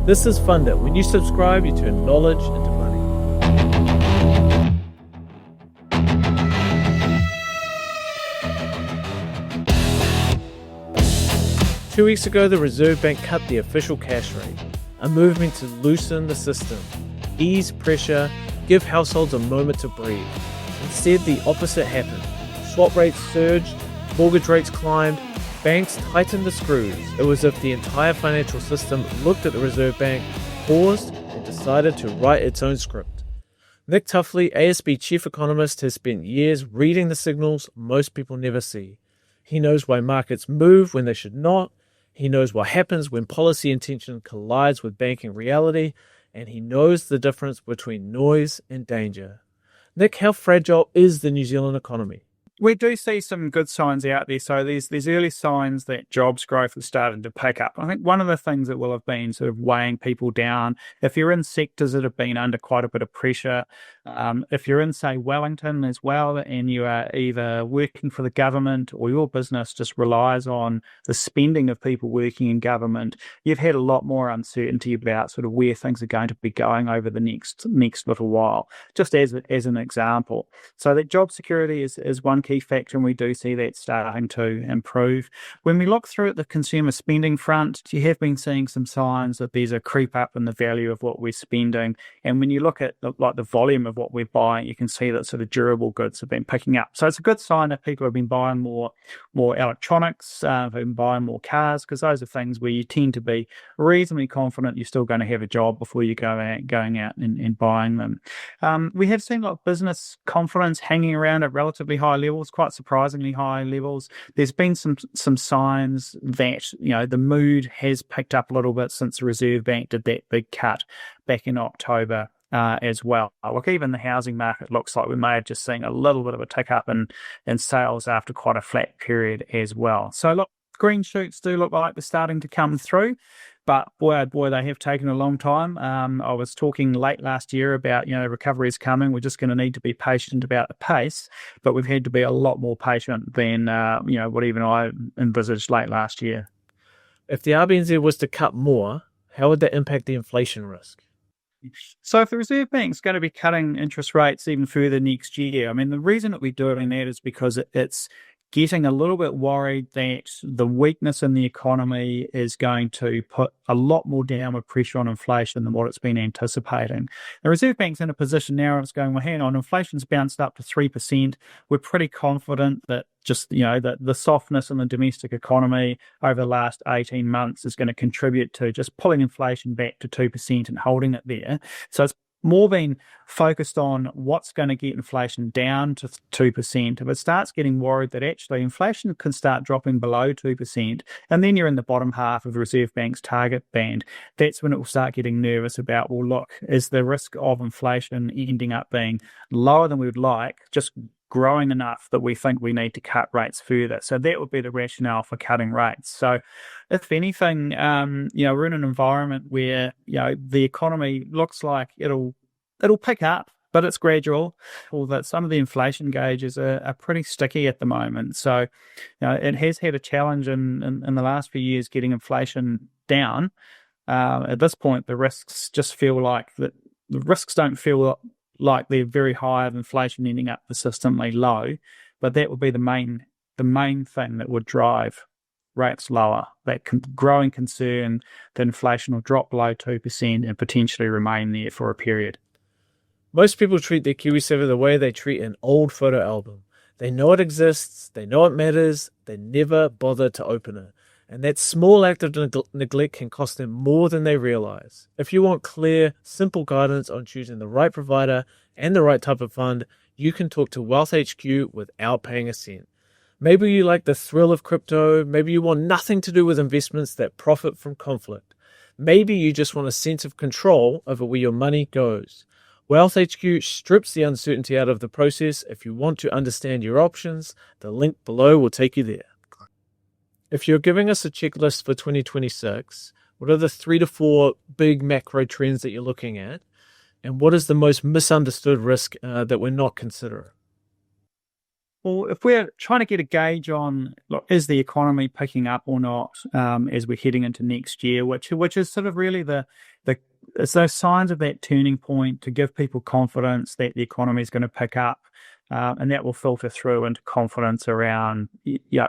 This is Fund It. When you subscribe, you turn knowledge into money. Two weeks ago, the Reserve Bank cut the official cash rate, a movement to loosen the system, ease pressure, give households a moment to breathe. Instead, the opposite happened. Swap rates surged, mortgage rates climbed, banks tightened the screws. It was as if the entire financial system looked at the Reserve Bank, paused, and decided to write its own script. Nick Tuffley, ASB chief economist, has spent years reading the signals most people never see. He knows why markets move when they should not. He knows what happens when policy intention collides with banking reality, and he knows the difference between noise and danger. Nick, how fragile is the New Zealand economy? We do see some good signs out there. So there's early signs that jobs growth is starting to pick up. I think one of the things that will have been sort of weighing people down, if you're in sectors that have been under quite a bit of pressure, if you're in, say, Wellington as well, and you are either working for the government or your business just relies on the spending of people working in government, you've had a lot more uncertainty about sort of where things are going to be going over the next little while, just as an example. So that job security is one key factor, and we do see that starting to improve. When we look through at the consumer spending front, you have been seeing some signs that there's a creep up in the value of what we're spending. And when you look at the volume of what we're buying, you can see that sort of durable goods have been picking up. So it's a good sign that people have been buying more electronics, have been buying more cars, because those are things where you tend to be reasonably confident you're still going to have a job before you going out and buying them. We have seen a lot of business confidence hanging around at relatively high levels, quite surprisingly high levels. There's been some signs that the mood has picked up a little bit since the Reserve Bank did that big cut back in October as well. Look, even the housing market looks like we may have just seen a little bit of a tick up in sales after quite a flat period as well. So look, green shoots do look like they're starting to come through. But boy, they have taken a long time. I was talking late last year about, recovery is coming. We're just going to need to be patient about the pace. But we've had to be a lot more patient than, what even I envisaged late last year. If the RBNZ was to cut more, how would that impact the inflation risk? So if the Reserve Bank's going to be cutting interest rates even further next year, I mean, the reason that we're doing that is because it's getting a little bit worried that the weakness in the economy is going to put a lot more downward pressure on inflation than what it's been anticipating. The Reserve Bank's in a position now where it's going, well, hang on, inflation's bounced up to 3%. We're pretty confident that just, that the softness in the domestic economy over the last 18 months is going to contribute to just pulling inflation back to 2% and holding it there. So it's more been focused on what's going to get inflation down to 2%. If it starts getting worried that actually inflation can start dropping below 2%, and then you're in the bottom half of the Reserve Bank's target band, that's when it will start getting nervous about, well, look, is the risk of inflation ending up being lower than we would like, just growing enough that we think we need to cut rates further? So that would be the rationale for cutting rates. So if anything, we're in an environment where, the economy looks like it'll pick up, but it's gradual. Although some of the inflation gauges are pretty sticky at the moment. So, it has had a challenge in the last few years getting inflation down. At this point, the risks just feel like the risks don't feel like they're very high of inflation ending up persistently low, but that would be the main thing that would drive rates lower, that growing concern that inflation will drop below 2% and potentially remain there for a period. Most people treat their KiwiSaver the way they treat an old photo album. They know it exists, they know it matters, they never bother to open it. And that small act of neglect can cost them more than they realize. If you want clear, simple guidance on choosing the right provider and the right type of fund, you can talk to Wealth HQ without paying a cent. Maybe you like the thrill of crypto. Maybe you want nothing to do with investments that profit from conflict. Maybe you just want a sense of control over where your money goes. Wealth HQ strips the uncertainty out of the process. If you want to understand your options, the link below will take you there. If you're giving us a checklist for 2026, what are the 3 to 4 big macro trends that you're looking at? And what is the most misunderstood risk that we're not considering? Well, if we're trying to get a gauge on, look, is the economy picking up or not, as we're heading into next year, which is sort of really it's those signs of that turning point to give people confidence that the economy is going to pick up, and that will filter through into confidence around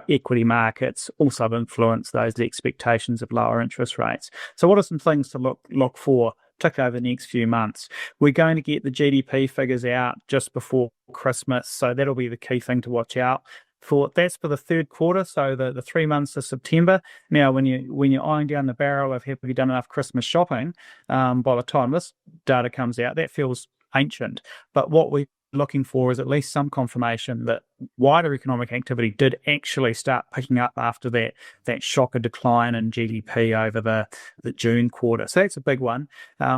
equity markets, also influence those expectations of lower interest rates. So what are some things to look for, particularly over the next few months? We're going to get the GDP figures out just before Christmas, so that'll be the key thing to watch out for. That's for the third quarter, so the 3 months of September. Now, when you're eyeing down the barrel of have you done enough Christmas shopping, by the time this data comes out, that feels ancient. But what we're looking for is at least some confirmation that wider economic activity did actually start picking up after that shocker decline in GDP over the June quarter. So that's a big one.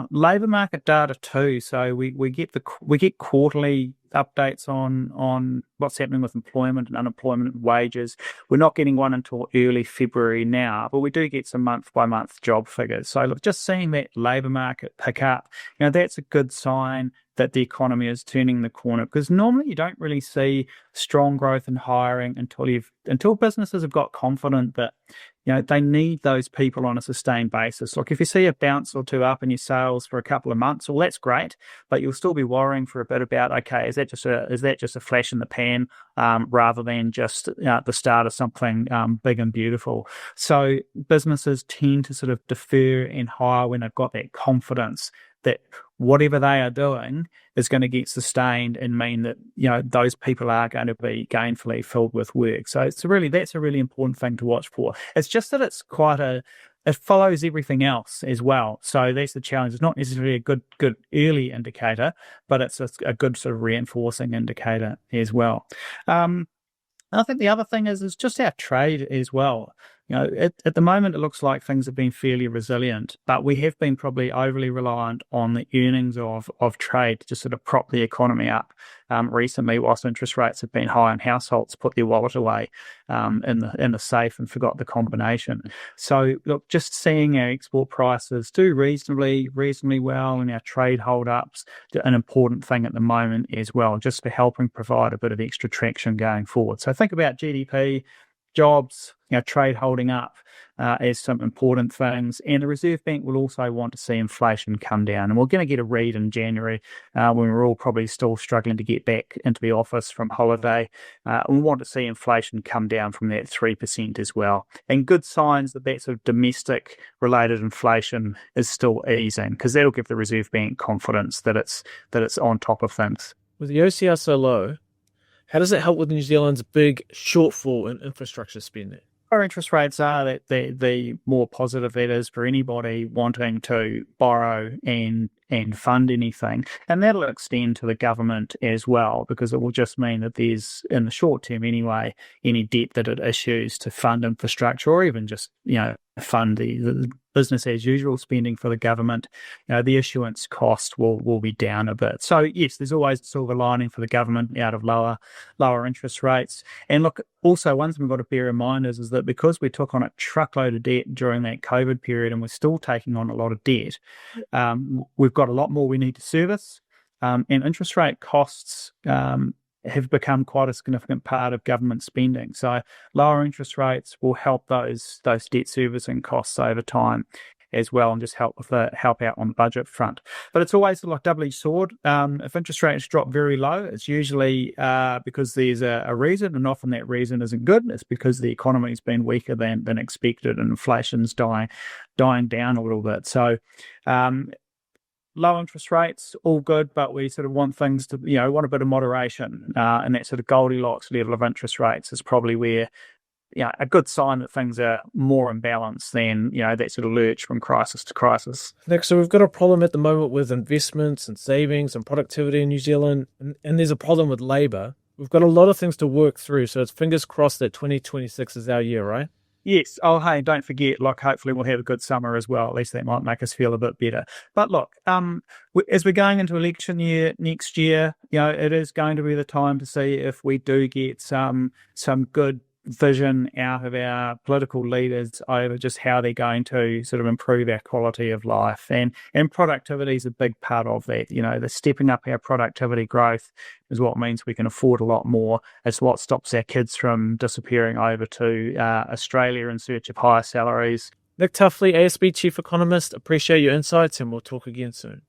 Labour market data too. So we get quarterly updates on what's happening with employment and unemployment and wages. We're not getting one until early February now, but we do get some month-by-month job figures. So look, just seeing that labour market pick up, that's a good sign that the economy is turning the corner, because normally you don't really see strong growth in hiring until businesses have got confident that they need those people on a sustained basis. Look, if you see a bounce or two up in your sales for a couple of months, well, that's great, but you'll still be worrying for a bit about, okay, is that just a flash in the pan, rather than just the start of something big and beautiful. So businesses tend to sort of defer and hire when they've got that confidence that whatever they are doing is going to get sustained and mean that those people are going to be gainfully filled with work. So that's a really important thing to watch for. It's just that it's it follows everything else as well. So that's the challenge. It's not necessarily a good early indicator, but it's a good sort of reinforcing indicator as well. I think the other thing is just our trade as well. At the moment, it looks like things have been fairly resilient, but we have been probably overly reliant on the earnings of trade to just sort of prop the economy up. Recently, whilst interest rates have been high and households put their wallet away in the safe and forgot the combination. So look, just seeing our export prices do reasonably well and our trade hold-ups, an important thing at the moment as well, just for helping provide a bit of extra traction going forward. So think about GDP, jobs, trade holding up as some important things. And the Reserve Bank will also want to see inflation come down. And we're going to get a read in January when we're all probably still struggling to get back into the office from holiday. We want to see inflation come down from that 3% as well. And good signs that sort of domestic related inflation is still easing, because that'll give the Reserve Bank confidence that it's on top of things. With the OCR so low, how does it help with New Zealand's big shortfall in infrastructure spending? Our interest rates are that the more positive that is for anybody wanting to borrow and fund anything. And that'll extend to the government as well, because it will just mean that there's, in the short term anyway, any debt that it issues to fund infrastructure, or even just, fund the business as usual spending for the government, the issuance cost will be down a bit. So yes, there's always a silver lining for the government out of lower interest rates. And look, also one thing we've got to bear in mind is that because we took on a truckload of debt during that COVID period, and we're still taking on a lot of debt, we've got a lot more we need to service, and interest rate costs have become quite a significant part of government spending. So lower interest rates will help those debt servicing costs over time as well, and just help out on the budget front. But it's always like double-edged sword. If interest rates drop very low, it's usually because there's a reason, and often that reason isn't good. It's because the economy's been weaker than expected, and inflation's dying down a little bit. So low interest rates, all good, but we sort of want things to, want a bit of moderation. And that sort of Goldilocks level of interest rates is probably where, a good sign that things are more in balance than, that sort of lurch from crisis to crisis. Next, so we've got a problem at the moment with investments and savings and productivity in New Zealand, and there's a problem with labour. We've got a lot of things to work through, so it's fingers crossed that 2026 is our year, right? Yes. Oh, hey, don't forget, hopefully we'll have a good summer as well. At least that might make us feel a bit better. But look, as we're going into election year next year, it is going to be the time to see if we do get some good vision out of our political leaders over just how they're going to sort of improve our quality of life. And productivity is a big part of that. You know, the stepping up our productivity growth is what means we can afford a lot more. It's what stops our kids from disappearing over to Australia in search of higher salaries. Nick Tuffley, ASB Chief Economist, appreciate your insights and we'll talk again soon.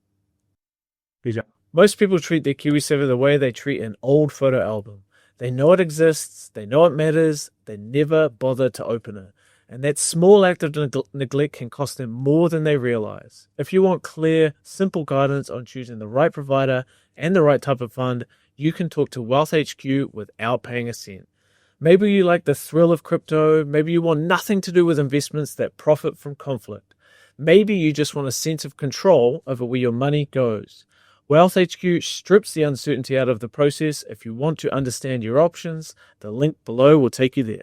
Pleasure. Most people treat their KiwiSaver the way they treat an old photo album. They know it exists, they know it matters, they never bother to open it. And that small act of neglect can cost them more than they realize. If you want clear, simple guidance on choosing the right provider and the right type of fund, you can talk to Wealth HQ without paying a cent. Maybe you like the thrill of crypto, maybe you want nothing to do with investments that profit from conflict. Maybe you just want a sense of control over where your money goes. Wealth HQ strips the uncertainty out of the process. If you want to understand your options, the link below will take you there.